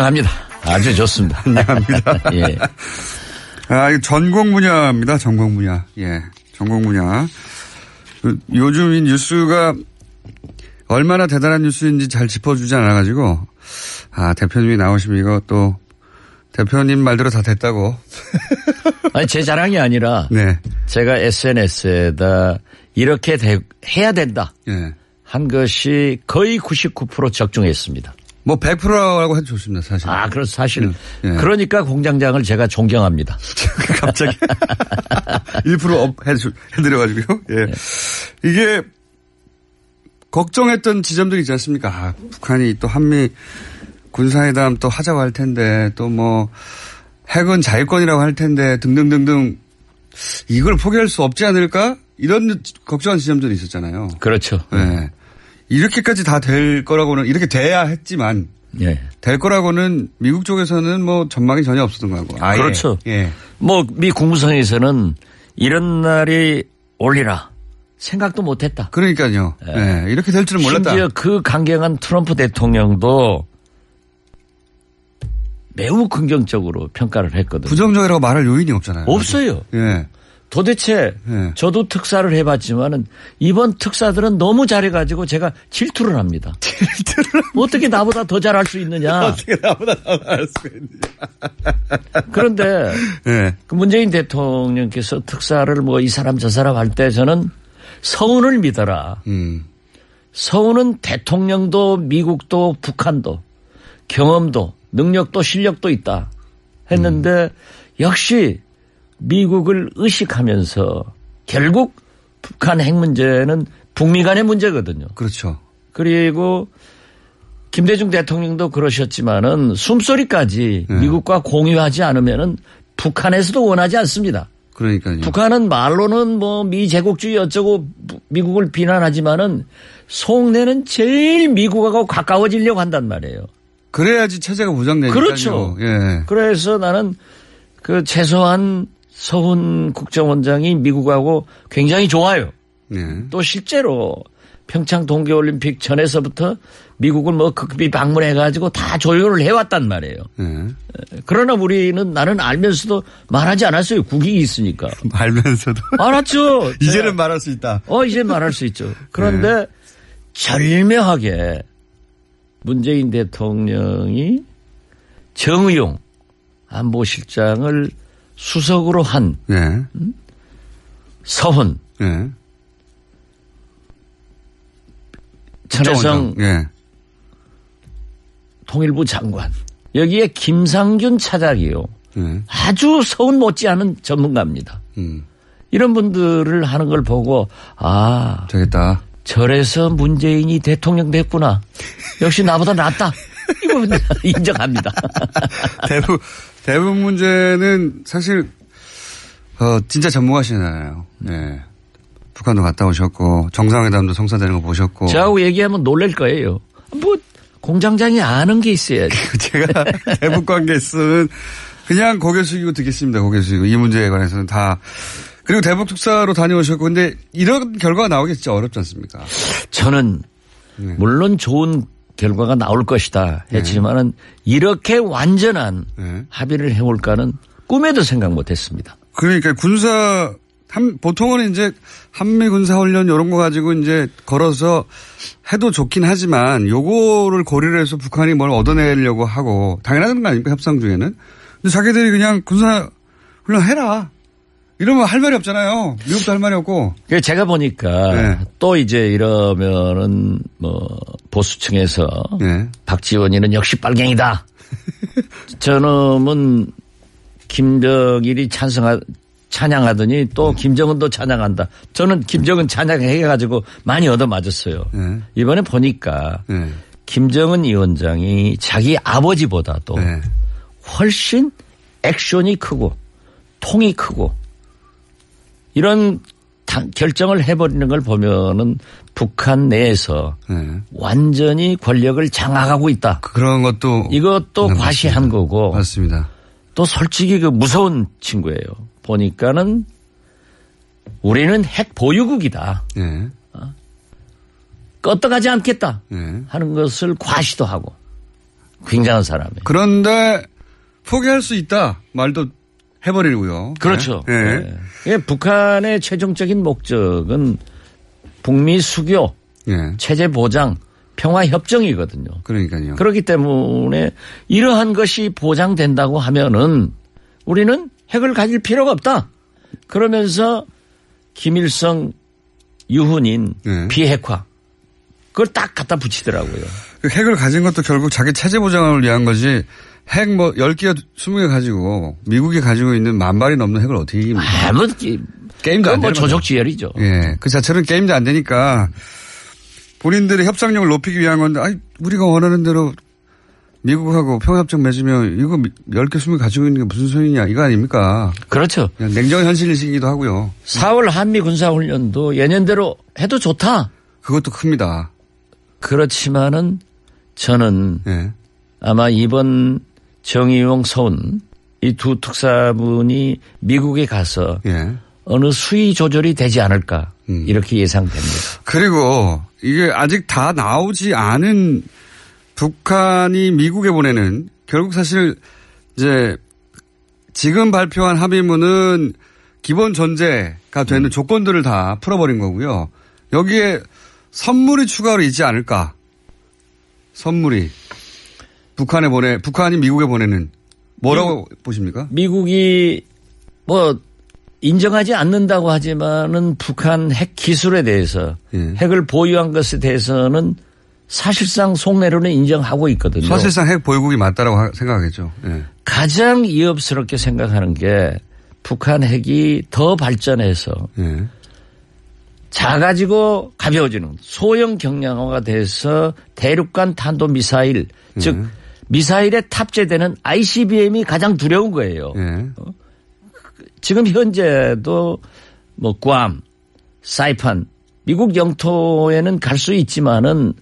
합니다. 아주 좋습니다. 환영합니다. 예. 이거 전공 분야입니다. 전공 분야. 예. 전공 분야. 요즘 이 뉴스가 얼마나 대단한 뉴스인지 잘 짚어주지 않아가지고, 대표님이 나오시면 이거 또, 대표님 말대로 다 됐다고. 아니, 제 자랑이 아니라. 네. 제가 SNS에다 이렇게 해야 된다. 예. 한 것이 거의 99% 적중했습니다. 뭐 100%라고 해도 좋습니다, 사실. 그래서 사실. 예. 그러니까 공장장을 제가 존경합니다. 갑자기 1% 해드려가지고요. 예. 이게 걱정했던 지점들이 있지 않습니까? 북한이 또 한미 군사회담 또 하자고 할 텐데 또 뭐 핵은 자유권이라고 할 텐데 등등등등 이걸 포기할 수 없지 않을까? 이런 걱정한 지점들이 있었잖아요. 그렇죠. 네. 이렇게까지 다 될 거라고는 이렇게 돼야 했지만 예. 될 거라고는 미국 쪽에서는 뭐 전망이 전혀 없었던 거고. 그렇죠. 예. 뭐 미 국무성에서는 이런 날이 올리라 생각도 못했다. 그러니까요. 예. 네. 이렇게 될 줄은 몰랐다. 심지어 그 강경한 트럼프 대통령도 매우 긍정적으로 평가를 했거든요. 부정적이라고 말할 요인이 없잖아요. 없어요. 예. 도대체 저도 특사를 해봤지만은 이번 특사들은 너무 잘해가지고 제가 질투를 합니다. 어떻게 나보다 더 잘할 수 있느냐. 어떻게 나보다 더 잘할 수 있느냐. 그런데 네. 그 문재인 대통령께서 특사를 뭐 이 사람 저 사람 할 때 저는 서훈을 믿어라. 서훈은 대통령도 미국도 북한도 경험도 능력도 실력도 있다 했는데 역시 미국을 의식하면서 결국 북한 핵 문제는 북미 간의 문제거든요. 그렇죠. 그리고 김대중 대통령도 그러셨지만은 숨소리까지 미국과 공유하지 않으면은 북한에서도 원하지 않습니다. 그러니까요. 북한은 말로는 뭐 미 제국주의 어쩌고 미국을 비난하지만은 속내는 제일 미국하고 가까워지려고 한단 말이에요. 그래야지 체제가 보장되니까요. 그렇죠. 예. 그래서 나는 그 최소한 서훈 국정원장이 미국하고 굉장히 좋아요. 예. 또 실제로 평창 동계올림픽 전에서부터 미국을 뭐 극비 방문해가지고 다 조율을 해왔단 말이에요. 예. 그러나 우리는 나는 알면서도 말하지 않았어요. 국익이 있으니까. 알면서도. 알았죠. 이제는 말할 수 있다. 이제 말할 수 있죠. 그런데 절묘하게 문재인 대통령이 정의용 안보실장을 수석으로 한 예. 서훈, 예. 천혜성 예. 통일부 장관 여기에 김상균 차장이요. 예. 아주 서훈 못지않은 전문가입니다. 이런 분들을 하는 걸 보고 되겠다. 저래서 문재인이 대통령 됐구나. 역시 나보다 낫다. 이거 인정합니다. 대북 문제는 사실 진짜 전문가시잖아요. 네. 북한도 갔다 오셨고 정상회담도 성사되는 거 보셨고. 저하고 얘기하면 놀랄 거예요. 뭐 공장장이 아는 게 있어야지. 제가 대북 관계에서는 그냥 고개 숙이고 듣겠습니다. 고개 숙이고 이 문제에 관해서는 다. 그리고 대북 특사로 다녀오셨고 근데 이런 결과가 나오기 진짜 어렵지 않습니까? 저는 물론 좋은 결과가 나올 것이다 했지만은 이렇게 완전한 합의를 해올까는 꿈에도 생각 못했습니다. 그러니까 보통은 이제 한미 군사훈련 이런 거 가지고 이제 걸어서 해도 좋긴 하지만 요거를 고려를 해서 북한이 뭘 얻어내려고 하고 당연한 거 아닙니까 협상 중에는. 근데 자기들이 그냥 군사훈련 해라. 이러면 할 말이 없잖아요. 미국도 할 말이 없고. 제가 보니까 또 이제 이러면은 뭐 보수층에서 박지원이는 역시 빨갱이다. 저놈은 김정일이 찬양하더니 또 김정은도 찬양한다. 저는 김정은 찬양해가지고 많이 얻어맞았어요. 이번에 보니까 김정은 위원장이 자기 아버지보다도 훨씬 액션이 크고 통이 크고 이런 결정을 해버리는 걸 보면은 북한 내에서 완전히 권력을 장악하고 있다. 그런 것도 이것도 과시한 거고. 맞습니다. 또 솔직히 그 무서운 친구예요. 보니까는 우리는 핵 보유국이다. 껐다가지 않겠다 하는 것을 과시도 하고. 굉장한 사람이에요. 그런데 포기할 수 있다 말도 해버리고요. 그렇죠. 네. 네. 북한의 최종적인 목적은 북미 수교, 네. 체제 보장, 평화 협정이거든요. 그러니까요. 그렇기 때문에 이러한 것이 보장된다고 하면은 우리는 핵을 가질 필요가 없다. 그러면서 김일성 유훈인 네. 비핵화 그걸 딱 갖다 붙이더라고요. 그 핵을 가진 것도 결국 자기 체제 보장을 위한 거지 핵 뭐 10개, 20개 가지고 미국이 가지고 있는 10,000발이 넘는 핵을 어떻게 이깁니까? 게임도 안 되는 조족지혈이죠. 예. 그 자체는 게임도 안 되니까 본인들의 협상력을 높이기 위한 건데 아니 우리가 원하는 대로 미국하고 평화협정 맺으면 이거 10개, 20개 가지고 있는 게 무슨 소용이냐 이거 아닙니까? 그렇죠. 그냥 냉정한 현실이시기도 하고요. 4월 한미 군사훈련도 예년대로 해도 좋다. 그것도 큽니다. 그렇지만은 저는 네. 아마 이번 정의용 서훈 이 두 특사분이 미국에 가서 네. 어느 수위 조절이 되지 않을까 이렇게 예상됩니다. 그리고 이게 아직 다 나오지 않은 북한이 미국에 보내는 결국 사실 이제 지금 발표한 합의문은 기본 전제가 되는 조건들을 다 풀어버린 거고요. 여기에 선물이 추가로 있지 않을까. 선물이 북한이 미국에 보내는 뭐라고 보십니까? 미국이 뭐 인정하지 않는다고 하지만은 북한 핵 기술에 대해서 핵을 보유한 것에 대해서는 사실상 속내로는 인정하고 있거든요. 사실상 핵 보유국이 맞다라고 생각하겠죠. 예. 가장 위협스럽게 생각하는 게 북한 핵이 더 발전해서 작아지고 가벼워지는 소형 경량화가 돼서 대륙간 탄도미사일 즉 미사일에 탑재되는 ICBM이 가장 두려운 거예요. 지금 현재도 뭐 구암, 사이판 미국 영토에는 갈 수 있지만은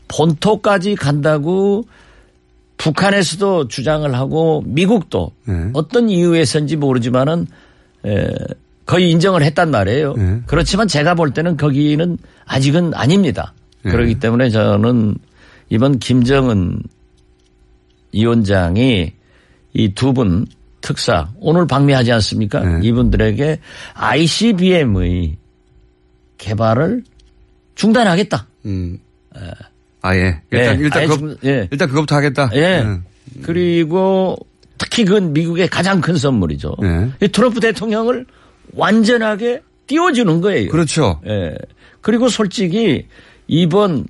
본토까지 간다고 북한에서도 주장을 하고 미국도 어떤 이유에서인지 모르지만은 거의 인정을 했단 말이에요. 그렇지만 제가 볼 때는 거기는 아직은 아닙니다. 그렇기 때문에 저는 이번 김정은 위원장이 이 두 분 특사 오늘 방미하지 않습니까? 이분들에게 ICBM의 개발을 중단하겠다. 아예. 일단 그것부터 하겠다. 예. 그리고 특히 그건 미국의 가장 큰 선물이죠. 트럼프 대통령을 완전하게 띄워주는 거예요. 그렇죠. 예. 그리고 솔직히 이번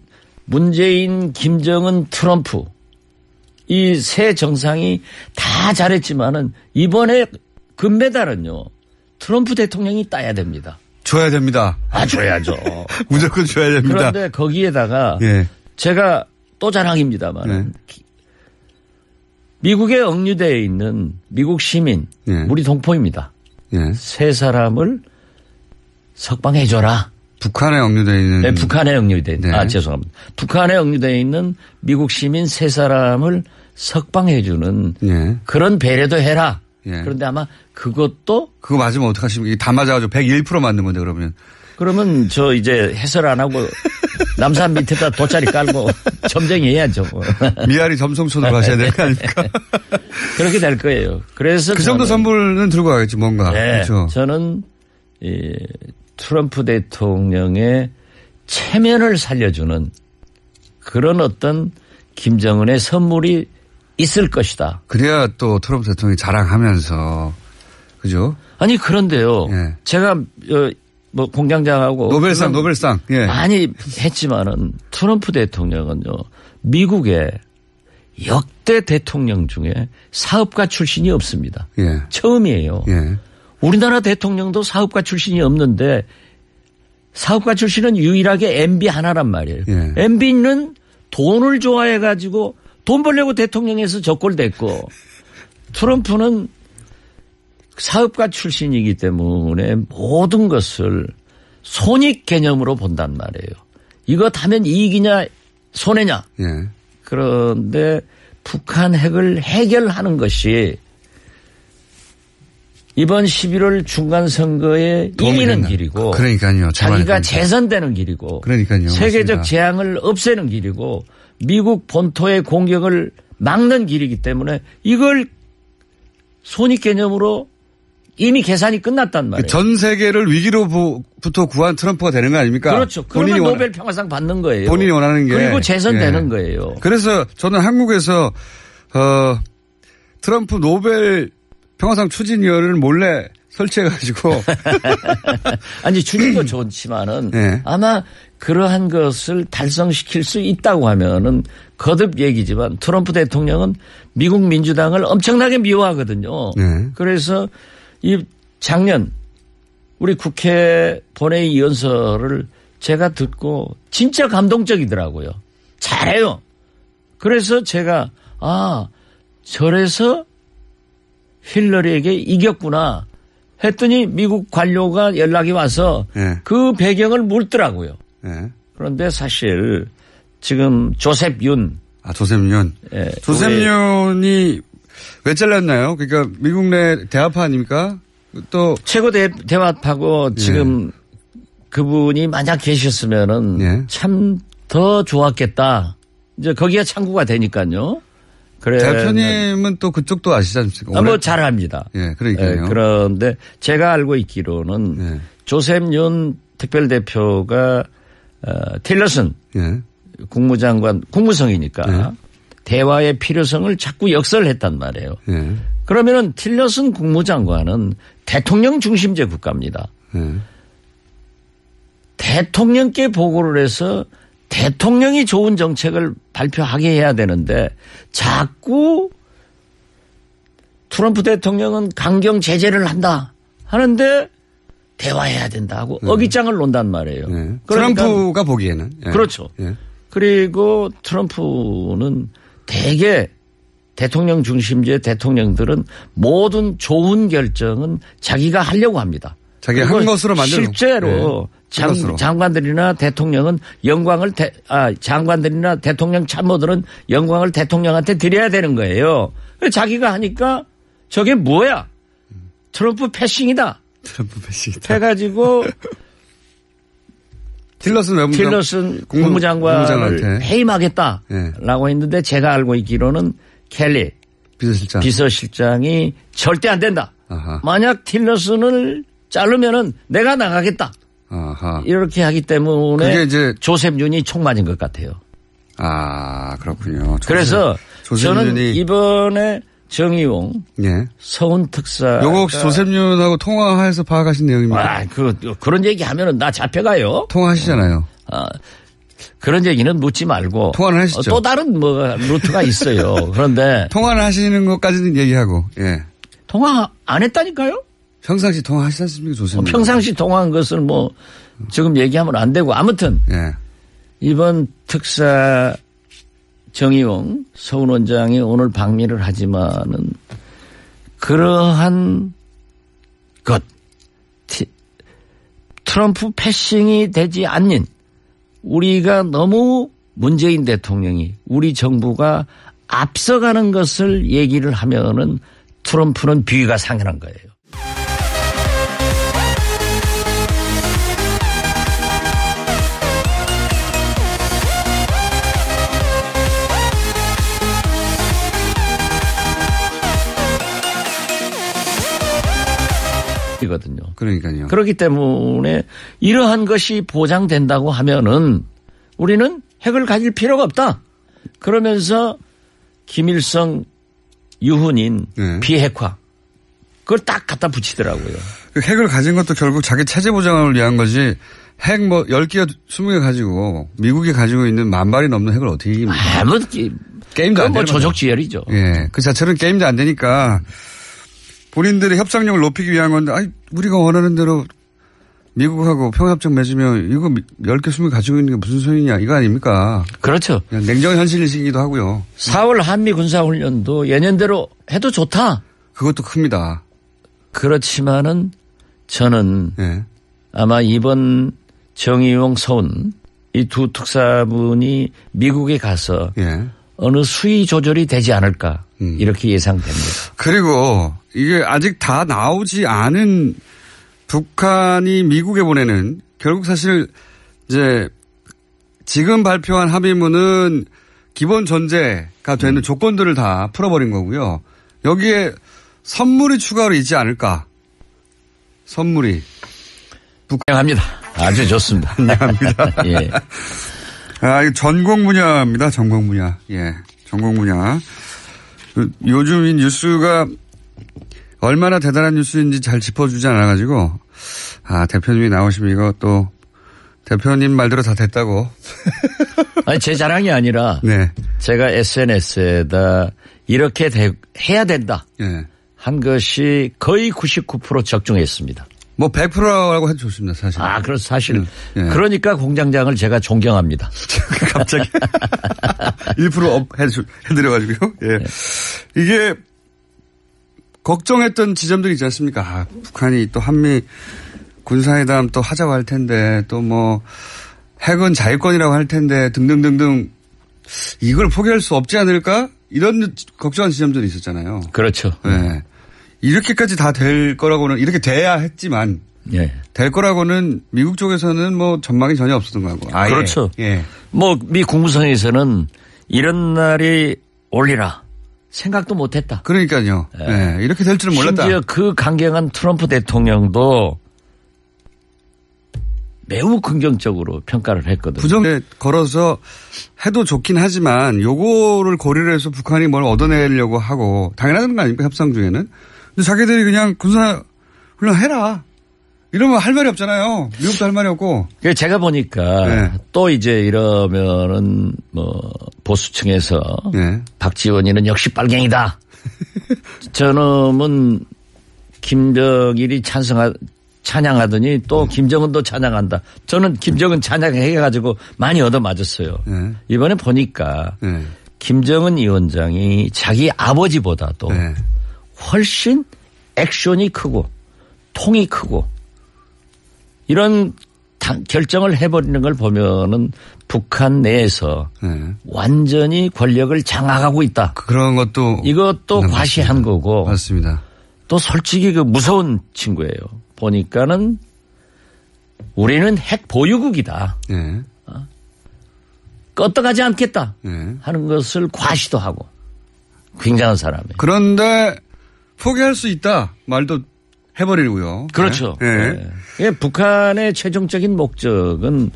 문재인, 김정은, 트럼프 이 세 정상이 다 잘했지만은 이번에 금메달은요 트럼프 대통령이 따야 됩니다. 줘야 됩니다. 줘야죠. 무조건 줘야 됩니다. 그런데 거기에다가 제가 또 자랑입니다만 미국에 억류되어 있는 미국 시민 우리 동포입니다. 세 사람을 석방해줘라. 북한에 억류되어 있는. 네, 북한에 억류되어 있는. 죄송합니다. 북한에 억류되어 있는 미국 시민 세 사람을 석방해주는 그런 배려도 해라. 그런데 아마 그것도. 그거 맞으면 어떡하십니까? 다 맞아가지고 101% 맞는 건데 그러면. 그러면 저 이제 해설 안 하고 남산 밑에다 돗자리 깔고 점쟁이해야죠. 미아리 점성촌으로 가셔야 되는 거 아닙니까? 그렇게 될 거예요. 그래서 그 정도 선물은 들고 가겠지 뭔가. 네, 그렇죠. 저는 트럼프 대통령의 체면을 살려주는 그런 어떤 김정은의 선물이 있을 것이다. 그래야 또 트럼프 대통령이 자랑하면서 그죠? 아니 그런데요. 제가 뭐 공장장하고 노벨상 많이 했지만은 트럼프 대통령은요 미국의 역대 대통령 중에 사업가 출신이 없습니다. 처음이에요. 우리나라 대통령도 사업가 출신이 없는데 사업가 출신은 유일하게 MB 하나란 말이에요. MB는 돈을 좋아해 가지고 돈 벌려고 대통령에서 적골됐고 트럼프는 사업가 출신이기 때문에 모든 것을 손익 개념으로 본단 말이에요. 이것 하면 이익이냐 손해냐. 그런데 북한 핵을 해결하는 것이 이번 11월 중간선거에 이기는 길이고 그러니까요. 자기가 재선되는 길이고 그러니까요. 세계적 맞습니다. 재앙을 없애는 길이고 미국 본토의 공격을 막는 길이기 때문에 이걸 손익개념으로 이미 계산이 끝났단 말이에요. 전 세계를 위기로부터 구한 트럼프가 되는 거 아닙니까? 그렇죠. 그러면 노벨 평화상 받는 거예요. 본인이 원하는 게. 그리고 재선되는 거예요. 그래서 저는 한국에서 트럼프 노벨 평화상 추진위원회를 몰래 설치해가지고. 아니 추진도 좋지만은 네. 아마 그러한 것을 달성시킬 수 있다고 하면은 거듭 얘기지만 트럼프 대통령은 미국 민주당을 엄청나게 미워하거든요. 네. 그래서 이 작년 우리 국회 본회의 연설을 제가 듣고 진짜 감동적이더라고요. 잘해요. 그래서 제가 저래서 힐러리에게 이겼구나 했더니 미국 관료가 연락이 와서 네. 그 배경을 묻더라고요. 네. 그런데 사실 지금 조셉 윤. 조셉 윤. 예, 조셉 윤이 왜 잘렸나요? 그러니까 미국 내 대화파 아닙니까? 또 최고 대화파고 지금 그분이 만약 계셨으면은 참 더 좋았겠다. 이제 거기에 참고가 되니까요. 그래. 대표님은 또 그쪽도 아시지 않습니까? 뭐 잘합니다. 예, 그러니까요. 그런데 제가 알고 있기로는 조셉 윤 특별대표가 틸러슨 국무장관 국무성이니까 대화의 필요성을 자꾸 역설했단 말이에요. 그러면은 틸러슨 국무장관은 대통령 중심제 국가입니다. 대통령께 보고를 해서 대통령이 좋은 정책을 발표하게 해야 되는데 자꾸 트럼프 대통령은 강경 제재를 한다 하는데 대화해야 된다고 어깃장을 놓는단 말이에요. 그러니까 트럼프가 보기에는. 그렇죠. 그리고 트럼프는 대개 대통령 중심제 대통령들은 모든 좋은 결정은 자기가 하려고 합니다. 자기가 한 것으로 만들어 실제로 장관들이나 대통령은 장관들이나 대통령 참모들은 영광을 대통령한테 드려야 되는 거예요. 자기가 하니까 저게 뭐야? 트럼프 패싱이다. 트럼프 패싱이다. 해가지고 틸러슨 국무장관을 해임하겠다라고 했는데 제가 알고 있기로는 켈리 비서실장이 절대 안 된다. 만약 틸러슨을 자르면은 내가 나가겠다. 이렇게 하기 때문에 그게 이제 조셉 윤이 총 맞은 것 같아요. 그렇군요. 그래서 저는 이번에 정의용 서훈 특사 요거 혹시 조셉 윤하고 통화해서 파악하신 내용입니까? 그런 얘기 하면은 나 잡혀가요. 통화하시잖아요. 그런 얘기는 묻지 말고 통화를 하시죠. 또 다른 루트가 있어요. 그런데 통화를 하시는 것까지는 얘기하고 통화 안 했다니까요? 평상시 통화하시지 않습니까, 조셉? 평상시 통화한 것을 지금 얘기하면 안 되고 아무튼 이번 특사 정의용 서훈 원장이 오늘 방미를 하지만은 그러한 것 트럼프 패싱이 되지 않는 우리가 너무 문재인 대통령이 우리 정부가 앞서가는 것을 얘기를 하면은 트럼프는 비위가 상연한 거예요. 이거든요. 그러니까요. 그렇기 때문에 이러한 것이 보장된다고 하면은 우리는 핵을 가질 필요가 없다. 그러면서 김일성 유훈인 비핵화 그걸 딱 갖다 붙이더라고요. 그 핵을 가진 것도 결국 자기 체제 보장을 위한 거지 핵 10개, 20개 가지고 미국이 가지고 있는 10,000발이 넘는 핵을 어떻게 이깁니까? 게임도 안 되는 조적지열이죠. 그 자체는 게임도 안 되니까 본인들의 협상력을 높이기 위한 건데 우리가 원하는 대로 미국하고 평화협정 맺으면 이거 10개, 20개 가지고 있는 게 무슨 소용이냐 이거 아닙니까? 그렇죠. 그냥 냉정한 현실이시기도 하고요. 4월 한미 군사훈련도 예년대로 해도 좋다. 그것도 큽니다. 그렇지만은 저는 아마 이번 정의용 서훈 이 두 특사분이 미국에 가서 어느 수위 조절이 되지 않을까 이렇게 예상됩니다. 그리고 이게 아직 다 나오지 않은 북한이 미국에 보내는 결국 사실 이제 지금 발표한 합의문은 기본 전제 되는 조건들을 다 풀어버린 거고요. 여기에 선물이 추가로 있지 않을까. 선물이. 합니다. 아주 좋습니다. 합니다. 예. 아, 이거 전공 분야입니다. 전공 분야. 예. 전공 분야. 요즘 이 뉴스가 얼마나 대단한 뉴스인지 잘 짚어주지 않아가지고, 대표님이 나오시면 이거 또, 대표님 말대로 다 됐다고. 아니, 제 자랑이 아니라, 네. 제가 SNS에다 이렇게 해야 된다. 네. 한 것이 거의 99% 적중했습니다. 뭐 100%라고 해도 좋습니다, 사실. 그래서 사실. 네. 그러니까 공장장을 제가 존경합니다. 갑자기 1% 해드려가지고요. 예. 네. 이게 걱정했던 지점들이 있지 않습니까? 북한이 또 한미 군사회담 또 하자고 할 텐데 또 뭐 핵은 자유권이라고 할 텐데 등등등등 이걸 포기할 수 없지 않을까? 이런 걱정한 지점들이 있었잖아요. 그렇죠. 네. 이렇게까지 다 될 거라고는 이렇게 돼야 했지만 예. 될 거라고는 미국 쪽에서는 뭐 전망이 전혀 없었던 거고. 그렇죠. 예. 뭐 미 국무성에서는 이런 날이 올리라 생각도 못했다. 그러니까요. 예. 네. 이렇게 될 줄은 몰랐다. 심지어 그 강경한 트럼프 대통령도 매우 긍정적으로 평가를 했거든요. 부정에 걸어서 해도 좋긴 하지만 요거를 고리를 해서 북한이 뭘 얻어내려고 하고 당연한 거 아닙니까? 협상 중에는. 근데 자기들이 그냥 군사훈련 해라. 이러면 할 말이 없잖아요. 미국도 할 말이 없고. 제가 보니까 네. 또 이제 이러면은 뭐 보수층에서 네. 박지원이는 역시 빨갱이다. 저놈은 김정일이 찬양하더니 또 김정은도 찬양한다. 저는 김정은 찬양해가지고 많이 얻어맞았어요. 네. 이번에 보니까 네. 김정은 위원장이 자기 아버지보다도 네. 훨씬 액션이 크고 통이 크고 이런 결정을 해버리는 걸 보면은 북한 내에서 네. 완전히 권력을 장악하고 있다. 그런 것도. 이것도 과시한 맞습니다. 거고. 맞습니다. 또 솔직히 그 무서운 친구예요. 보니까는 우리는 핵 보유국이다. 네. 껐떡하지 않겠다. 네. 하는 것을 과시도 하고. 굉장한 사람이에요. 그런데 포기할 수 있다. 말도 해버리고요. 그렇죠. 네. 네. 북한의 최종적인 목적은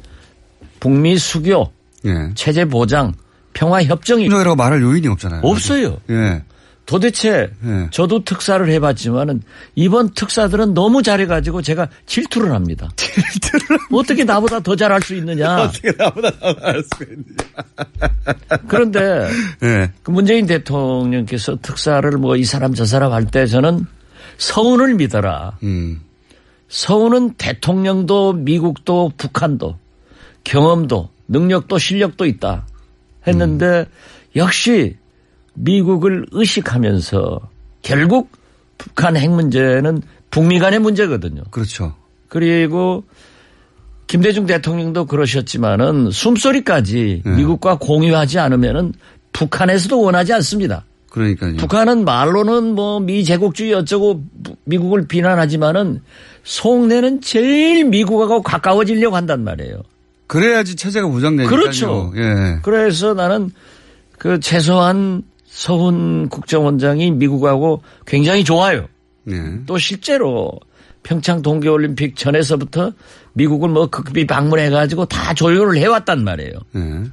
북미 수교, 네. 체제 보장, 평화 협정이 라고 말할 요인이 없잖아요. 없어요. 예. 도대체 네. 저도 특사를 해봤지만은 이번 특사들은 너무 잘해가지고 제가 질투를 합니다. 어떻게 나보다 더 잘할 수 있느냐. 어떻게 나보다 더 잘할 수 있느냐. 그런데 네. 그 문재인 대통령께서 특사를 뭐 이 사람 저 사람 할 때 저는 서운을 믿어라. 서운은 대통령도 미국도 북한도 경험도 능력도 실력도 있다 했는데 역시 미국을 의식하면서 결국 북한 핵 문제는 북미 간의 문제거든요. 그렇죠. 그리고 김대중 대통령도 그러셨지만은 숨소리까지 네. 미국과 공유하지 않으면은 북한에서도 원하지 않습니다. 그러니까요. 북한은 말로는 뭐 미제국주의 어쩌고 미국을 비난하지만은 속내는 제일 미국하고 가까워지려고 한단 말이에요. 그래야지 체제가 보장되니까요. 그렇죠. 예. 그래서 나는 그 최소한 서훈 국정원장이 미국하고 굉장히 좋아요. 네. 또 실제로 평창 동계올림픽 전에서부터 미국을 뭐 극비 방문해가지고 다 조율을 해왔단 말이에요. 네.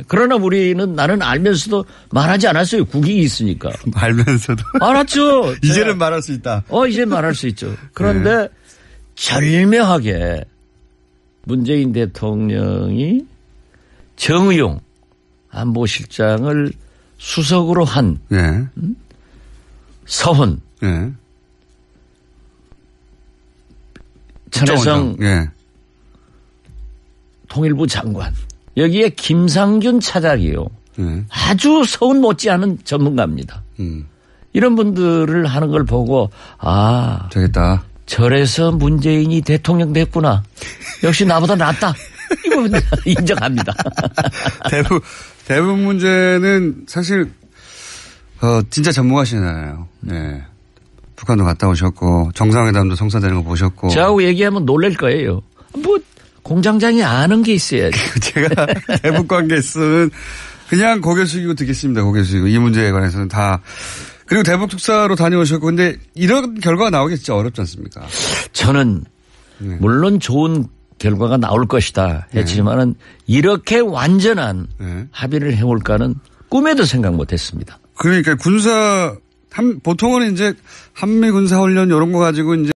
그러나 우리는 나는 알면서도 말하지 않았어요. 국익이 있으니까. 알면서도. 알았죠. 이제는 말할 수 있다. 이제 말할 수 있죠. 그런데 절묘하게 문재인 대통령이 정의용 안보실장을 수석으로 한 네. 서훈, 네. 천혜성 네. 통일부 장관 여기에 김상균 차장이요. 네. 아주 서훈 못지않은 전문가입니다. 이런 분들을 하는 걸 보고 되겠다. 저래서 문재인이 대통령 됐구나. 역시 나보다 낫다. 이거 인정합니다. 대부분 문제는 사실 진짜 전문가시잖아요. 네. 북한도 갔다 오셨고 정상회담도 성사되는 거 보셨고. 저하고 얘기하면 놀랄 거예요. 뭐 공장장이 아는 게 있어야지. 제가 대북 관계에서는 그냥 고개 숙이고 듣겠습니다. 고개 숙이고. 이 문제에 관해서는 다. 그리고 대북 특사로 다녀오셨고 근데 이런 결과가 나오기 진짜 어렵지 않습니까? 저는 네. 물론 좋은 결과가 나올 것이다 했지만은 이렇게 완전한 네. 합의를 해올까는 꿈에도 생각 못했습니다. 그러니까 보통은 이제 한미 군사 훈련 이런 거 가지고 이제